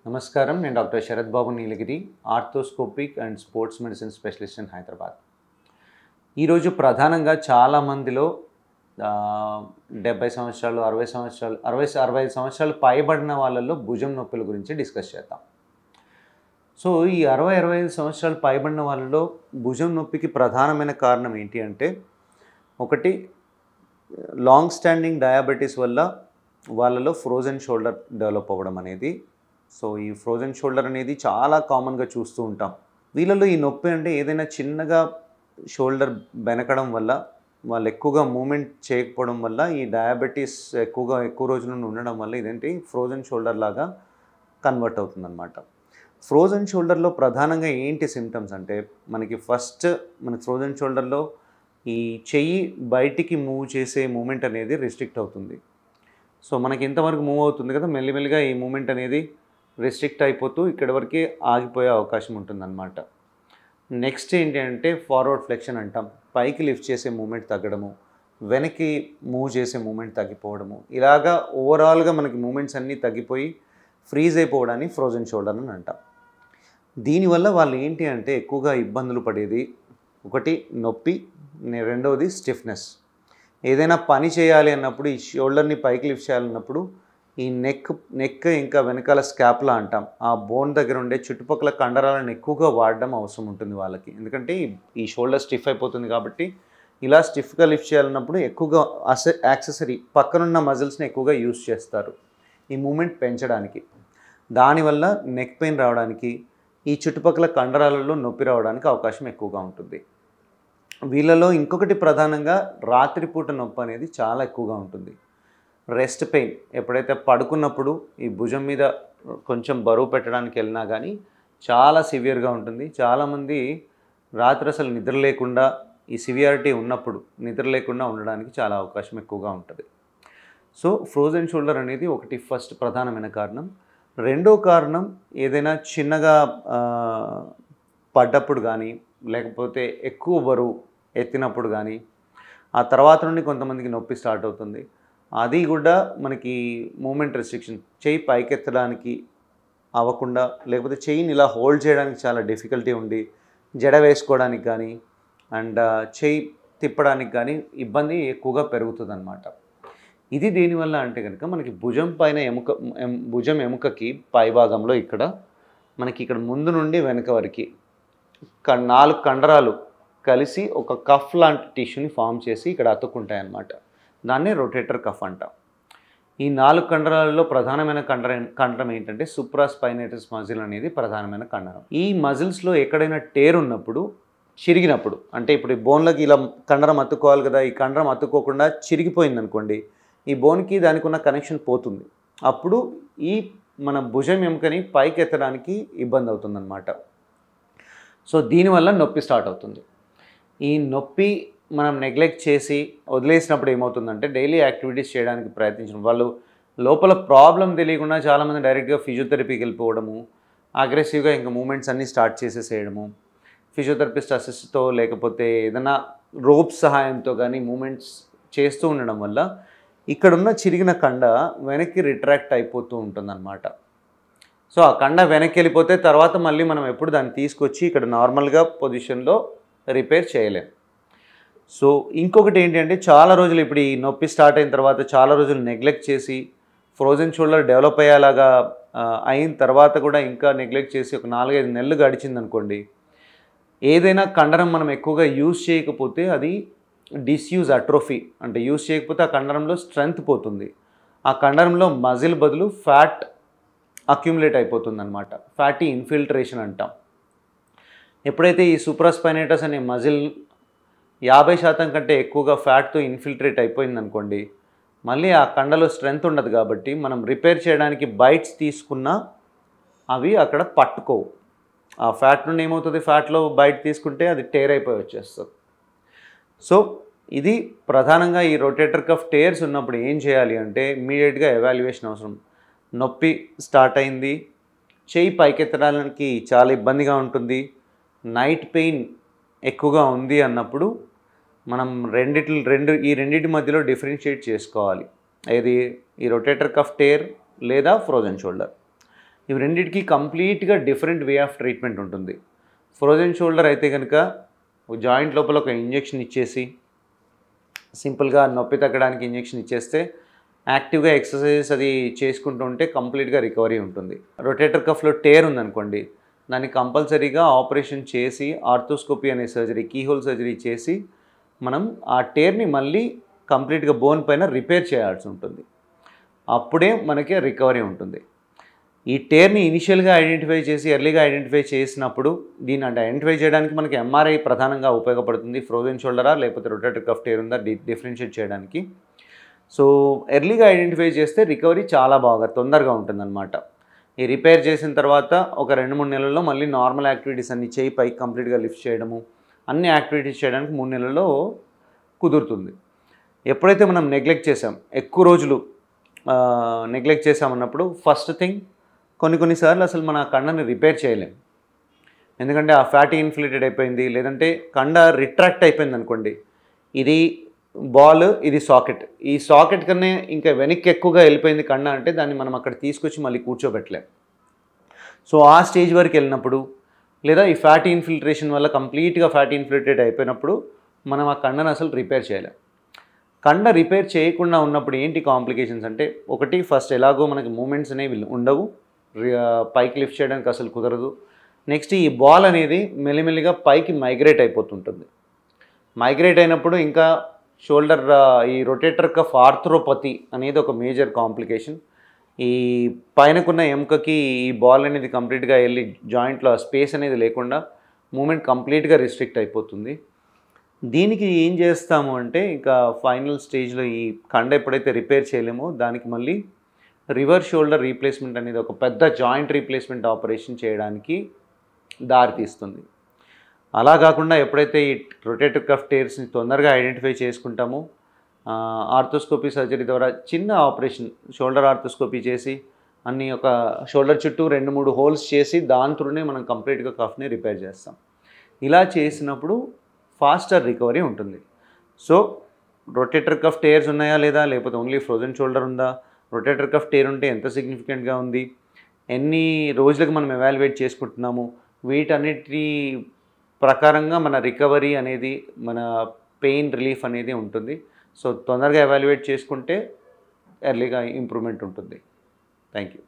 నమస్కారం. నేను doctor Sharath Babu Neelagiri, arthroscopic and sports medicine specialist in Hyderabad. ఈరోజు ప్రధానంగా చాలామందిలో 70 సంవత్సరాలు, 60 సంవత్సరాలు, 65 సంవత్సరాలు పైబడిన వాళ్ళల్లో భుజం నొప్పుల గురించి డిస్కస్ చేద్దాం. సో ఈ 65 సంవత్సరాలు పైబడిన వాళ్ళలో భుజం నొప్పికి ప్రధానమైన కారణం ఏంటి అంటే, ఒకటి లాంగ్ స్టాండింగ్ డయాబెటీస్ వల్ల వాళ్ళలో ఫ్రోజన్ షోల్డర్ డెవలప్ అవ్వడం అనేది. సో ఈ ఫ్రోజన్ షోల్డర్ అనేది చాలా కామన్గా చూస్తూ ఉంటాం. వీళ్ళలో ఈ నొప్పి అంటే ఏదైనా చిన్నగా షోల్డర్ బెనకడం వల్ల, వాళ్ళు ఎక్కువగా మూమెంట్ చేయకపోవడం వల్ల, ఈ డయాబెటీస్ ఎక్కువ రోజుల నుండి ఉండడం వల్ల ఇదేంటి ఫ్రోజన్ షోల్డర్ లాగా కన్వర్ట్ అవుతుందన్నమాట. ఫ్రోజన్ షోల్డర్లో ప్రధానంగా ఏంటి సిమ్టమ్స్ అంటే, మనకి ఫ్రోజన్ షోల్డర్లో ఈ చెయ్యి బయటికి మూవ్ చేసే మూమెంట్ అనేది రిస్ట్రిక్ట్ అవుతుంది. సో మనకి ఇంతవరకు మూవ్ అవుతుంది కదా, మెల్లిమెల్లిగా ఈ మూమెంట్ అనేది రెస్ట్రిక్ట్ అయిపోతూ ఇక్కడి వరకే ఆగిపోయే అవకాశం ఉంటుందన్నమాట. నెక్స్ట్ ఏంటి అంటే ఫార్వర్డ్ ఫ్లెక్షన్ అంటాం. పైకి లిఫ్ట్ చేసే మూమెంట్ తగ్గడము, వెనక్కి మూవ్ చేసే మూమెంట్ తగ్గిపోవడము, ఇలాగా ఓవరాల్గా మనకి మూమెంట్స్ అన్నీ తగ్గిపోయి ఫ్రీజ్ అయిపోవడాన్ని ఫ్రోజన్ షోల్డర్ అని అంటాం. దీనివల్ల వాళ్ళు ఏంటి అంటే ఎక్కువగా ఇబ్బందులు పడేది, ఒకటి నొప్పి, రెండవది స్టిఫ్నెస్. ఏదైనా పని చేయాలి అన్నప్పుడు, ఈ షోల్డర్ని పైకి లిఫ్ట్ చేయాలన్నప్పుడు ఈ నెక్ ఇంకా వెనకాల స్కాపులా అంటాం, ఆ బోన్ దగ్గర ఉండే చుట్టుపక్కల కండరాలను ఎక్కువగా వాడడం అవసరం ఉంటుంది వాళ్ళకి. ఎందుకంటే ఈ షోల్డర్ స్టిఫ్ అయిపోతుంది కాబట్టి ఇలా స్టిఫ్గా లిఫ్ట్ చేయాలన్నప్పుడు ఎక్కువగా యాక్సెసరీ పక్కనున్న మజిల్స్ని ఎక్కువగా యూజ్ చేస్తారు ఈ మూమెంట్ పెంచడానికి. దానివల్ల నెక్ పెయిన్ రావడానికి, ఈ చుట్టుపక్కల కండరాలలో నొప్పి రావడానికి అవకాశం ఎక్కువగా ఉంటుంది. వీళ్ళలో ఇంకొకటి ప్రధానంగా రాత్రిపూట నొప్పి అనేది చాలా ఎక్కువగా ఉంటుంది. రెస్ట్ పెయిన్, ఎప్పుడైతే పడుకున్నప్పుడు ఈ భుజం మీద కొంచెం బరువు పెట్టడానికి వెళ్ళినా కానీ చాలా సివియర్గా ఉంటుంది. చాలామంది రాత్రి అసలు నిద్ర లేకుండా, ఈ సివియారిటీ ఉన్నప్పుడు నిద్ర లేకుండా ఉండడానికి చాలా అవకాశం ఎక్కువగా ఉంటుంది. సో ఫ్రోజన్ షోల్డర్ అనేది ఒకటి ఫస్ట్ ప్రధానమైన కారణం. రెండో కారణం ఏదైనా చిన్నగా పడ్డప్పుడు కానీ, లేకపోతే ఎక్కువ బరువు ఎత్తినప్పుడు కానీ, ఆ తర్వాత నుండి కొంతమందికి నొప్పి స్టార్ట్ అవుతుంది. అది కూడా మనకి మూమెంట్ రెస్ట్రిక్షన్, చెయ్యి పైకెత్తడానికి అవ్వకుండా, లేకపోతే చెయ్యిని ఇలా హోల్డ్ చేయడానికి చాలా డిఫికల్టీ ఉండి, జడ వేసుకోవడానికి కానీ అండ్ చెయ్యి తిప్పడానికి కానీ ఇబ్బంది ఎక్కువగా పెరుగుతుంది అన్నమాట. ఇది దేనివల్ల అంటే కనుక, మనకి భుజం పైన భుజం ఎముకకి పైభాగంలో మనకి ఇక్కడ ముందు నుండి వెనక వరకు 4 కండరాలు కలిసి ఒక కఫ్ లాంటి టిష్యూని ఫామ్ చేసి ఇక్కడ అతుక్కుంటాయి అన్నమాట. దాన్నే రొటేటర్ కఫ్ అంటాం. ఈ 4 కండరాలలో ప్రధానమైన కండరం ఏంటంటే సూప్రాస్పైనేటస్ మజిల్ అనేది ప్రధానమైన కండరం. ఈ మజిల్స్లో ఎక్కడైనా టేర్ ఉన్నప్పుడు, చిరిగినప్పుడు, అంటే ఇప్పుడు ఈ బోన్లకి ఇలా కండరం అతుక్కోవాలి కదా, ఈ కండరం అతుక్కోకుండా చిరిగిపోయింది అనుకోండి, ఈ బోన్కి దానికి ఉన్న కనెక్షన్ పోతుంది. అప్పుడు ఈ మన భుజం ఎముకని పైకి ఎత్తడానికి ఇబ్బంది అవుతుందన్నమాట. సో దీనివల్ల నొప్పి స్టార్ట్ అవుతుంది. ఈ నొప్పి మనం నెగ్లెక్ట్ చేసి వదిలేసినప్పుడు ఏమవుతుందంటే, డైలీ యాక్టివిటీస్ చేయడానికి ప్రయత్నించడం, వాళ్ళు లోపల ప్రాబ్లం తెలియకుండా చాలామంది డైరెక్ట్గా ఫిజియోథెరపీకి వెళ్ళిపోవడము, అగ్రెసివ్గా ఇంకా మూమెంట్స్ అన్నీ స్టార్ట్ చేసేసేయడము, ఫిజియోథెరపిస్ట్ అసిస్ట్తో లేకపోతే ఏదైనా రోప్ సహాయంతో కానీ మూమెంట్స్ చేస్తూ ఉండడం వల్ల ఇక్కడున్న చిరిగిన కండ వెనక్కి రిట్రాక్ట్ అయిపోతూ ఉంటుందన్నమాట. సో ఆ కండ వెనక్కి వెళ్ళిపోతే తర్వాత మళ్ళీ మనం ఎప్పుడు దాన్ని తీసుకొచ్చి ఇక్కడ నార్మల్గా పొజిషన్లో రిపేర్ చేయలేం. సో ఇంకొకటి ఏంటంటే, చాలా రోజులు ఇప్పుడు ఈ నొప్పి స్టార్ట్ అయిన తర్వాత చాలా రోజులు నెగ్లెక్ట్ చేసి, ఫ్రోజన్ షోల్డర్ డెవలప్ అయ్యేలాగా అయిన తర్వాత కూడా ఇంకా నెగ్లెక్ట్ చేసి ఒక 4-5 నెలలు గడిచిందనుకోండి, ఏదైనా కండరం మనం ఎక్కువగా యూజ్ చేయకపోతే అది డిస్యూజ్ అట్రోఫీ, అంటే యూజ్ చేయకపోతే ఆ కండరంలో స్ట్రెంగ్త్ పోతుంది. ఆ కండరంలో మజిల్ బదులు ఫ్యాట్ అక్యుములేట్ అయిపోతుంది అనమాట. ఫ్యాటీ ఇన్ఫిల్ట్రేషన్ అంటాం. ఎప్పుడైతే ఈ సూప్రాస్పైనేటస్ అనే మజిల్ 50% కంటే ఎక్కువగా ఫ్యాట్తో ఇన్ఫిల్ట్రేట్ అయిపోయిందనుకోండి, మళ్ళీ ఆ కండలో స్ట్రెంగ్త్ ఉండదు కాబట్టి మనం రిపేర్ చేయడానికి బైట్స్ తీసుకున్నా అవి అక్కడ పట్టుకోవు. ఆ ఫ్యాట్ నుండి ఏమవుతుంది, ఫ్యాట్లో బైట్ తీసుకుంటే అది టేర్ అయిపోయి వచ్చేస్తుంది. సో ఇది ప్రధానంగా ఈ రొటేటర్ కఫ్ టేర్స్ ఉన్నప్పుడు ఏం చేయాలి అంటే, ఇమ్మీడియట్గా ఎవాల్యుయేషన్ అవసరం. నొప్పి స్టార్ట్ అయింది, చెయ్యి పైకెత్తడానికి చాలా ఇబ్బందిగా ఉంటుంది, నైట్ పెయిన్ ఎక్కువగా ఉంది అన్నప్పుడు మనం ఈ రెండిటి మధ్యలో డిఫరెన్షియేట్ చేసుకోవాలి. ఏది, ఈ రొటేటర్ కఫ్ టేర్ లేదా ఫ్రోజన్ షోల్డర్. ఇవి రెండింటికి కంప్లీట్గా డిఫరెంట్ వే ఆఫ్ ట్రీట్మెంట్ ఉంటుంది. ఫ్రోజన్ షోల్డర్ అయితే కనుక జాయింట్ లోపల ఒక ఇంజెక్షన్ ఇచ్చేసి సింపుల్గా నొప్పి తగ్గడానికి ఇంజెక్షన్ ఇచ్చేస్తే యాక్టివ్గా ఎక్సర్సైజెస్ అది చేసుకుంటూ ఉంటే కంప్లీట్గా రికవరీ ఉంటుంది. రొటేటర్ కఫ్లో టేర్ ఉందనుకోండి, దాన్ని కంపల్సరీగా ఆపరేషన్ చేసి ఆర్థోస్కోపీ అనే సర్జరీ, కీహోల్ సర్జరీ చేసి మనం ఆ టేర్ని మళ్ళీ కంప్లీట్గా బోన్ పైన రిపేర్ చేయాల్సి ఉంటుంది. అప్పుడే మనకి రికవరీ ఉంటుంది. ఈ టేర్ని ఇనిషియల్గా ఐడెంటిఫై చేసి ఎర్లీగా ఐడెంటిఫై చేసినప్పుడు దీన్ని ఐడెంటిఫై చేయడానికి మనకి ఎంఆర్ఐ ప్రధానంగా ఉపయోగపడుతుంది. ఫ్రోజన్ షోల్డరా లేకపోతే రొటేటర్ కఫ్ టేర్ ఉందా డిఫరెన్షియేట్ చేయడానికి. సో ఎర్లీగా ఐడెంటిఫై చేస్తే రికవరీ చాలా బాగా తొందరగా ఉంటుందన్నమాట. ఈ రిపేర్ చేసిన తర్వాత ఒక 2-3 నెలల్లో మళ్ళీ నార్మల్ యాక్టివిటీస్ అన్ని చేయి పైకి కంప్లీట్గా లిఫ్ట్ చేయడము, అన్ని యాక్టివిటీస్ చేయడానికి 3 నెలల్లో కుదురుతుంది. ఎప్పుడైతే మనం నెగ్లెక్ట్ చేసాం, ఎక్కువ రోజులు నెగ్లెక్ట్ చేసామన్నప్పుడు ఫస్ట్ థింగ్ కొన్నిసార్లు అసలు మన కండని రిపేర్ చేయలేం. ఎందుకంటే ఆ ఫ్యాటీ ఇన్ఫ్లేటెడ్ అయిపోయింది, లేదంటే కండ రిట్రాక్ట్ అయిపోయింది అనుకోండి. ఇది బాల్, ఇది సాకెట్. ఈ సాకెట్ కన్నా ఇంకా వెనక్కి ఎక్కువగా వెళ్ళిపోయింది కండ అంటే దాన్ని మనం అక్కడ తీసుకొచ్చి మళ్ళీ కూర్చోబెట్టలేం. సో ఆ స్టేజ్ వరకు వెళ్ళినప్పుడు, లేదా ఈ ఫ్యాటీ ఇన్ఫిల్ట్రేషన్ వల్ల కంప్లీట్గా ఫ్యాటీ ఇన్ఫిల్ట్రేట్ అయిపోయినప్పుడు మనం ఆ కండను అసలు రిపేర్ చేయలేం. కండ రిపేర్ చేయకుండా ఉన్నప్పుడు ఏంటి కాంప్లికేషన్స్ అంటే, ఒకటి ఫస్ట్ ఎలాగో మనకి మూమెంట్స్ అనేవి ఉండవు, పైకి లిఫ్ట్ చేయడానికి అసలు కుదరదు. నెక్స్ట్ ఈ బాల్ అనేది మెల్లిమెల్లిగా పైకి మైగ్రేట్ అయిపోతుంటుంది. మైగ్రేట్ అయినప్పుడు ఇంకా షోల్డర్ ఈ రొటేటర్ కఫ్ ఆర్థ్రోపతి అనేది ఒక మేజర్ కాంప్లికేషన్. ఈ పైనకున్న ఎముకకి ఈ బాల్ అనేది కంప్లీట్గా వెళ్ళి జాయింట్లో స్పేస్ అనేది లేకుండా మూమెంట్ కంప్లీట్గా రిస్ట్రిక్ట్ అయిపోతుంది. దీనికి ఏం చేస్తాము అంటే ఇంకా ఫైనల్ స్టేజ్లో ఈ కండ ఎప్పుడైతే రిపేర్ చేయలేమో దానికి మళ్ళీ రివర్స్ షోల్డర్ రీప్లేస్మెంట్ అనేది ఒక పెద్ద జాయింట్ రీప్లేస్మెంట్ ఆపరేషన్ చేయడానికి దారితీస్తుంది. అలా కాకుండా ఎప్పుడైతే ఈ రొటేటర్ కఫ్ టేర్స్ని తొందరగా ఐడెంటిఫై చేసుకుంటామో ఆర్థోస్కోపీ సర్జరీ ద్వారా చిన్న ఆపరేషన్ షోల్డర్ ఆర్థోస్కోపీ చేసి అన్ని ఒక షోల్డర్ చుట్టూ 2-3 హోల్స్ చేసి దాంతోనే మనం కంప్లీట్గా కఫ్ని రిపేర్ చేస్తాం. ఇలా చేసినప్పుడు ఫాస్టర్ రికవరీ ఉంటుంది. సో రొటేటర్ కఫ్ టేర్స్ ఉన్నాయా లేదా, లేకపోతే ఓన్లీ ఫ్రోజన్ షోల్డర్ ఉందా, రొటేటర్ కఫ్ టేర్ ఉంటే ఎంత సిగ్నిఫికెంట్గా ఉంది, ఎన్ని రోజులకు మనం ఎవాల్యుయేట్ చేసుకుంటున్నాము, వీటన్నిటి ప్రకారంగా మన రికవరీ అనేది, మన పెయిన్ రిలీఫ్ అనేది ఉంటుంది. సో తొందరగా ఎవాల్యుయేట్ చేసుకుంటే ఎర్లీగా ఇంప్రూవ్మెంట్ ఉంటుంది. Thank you.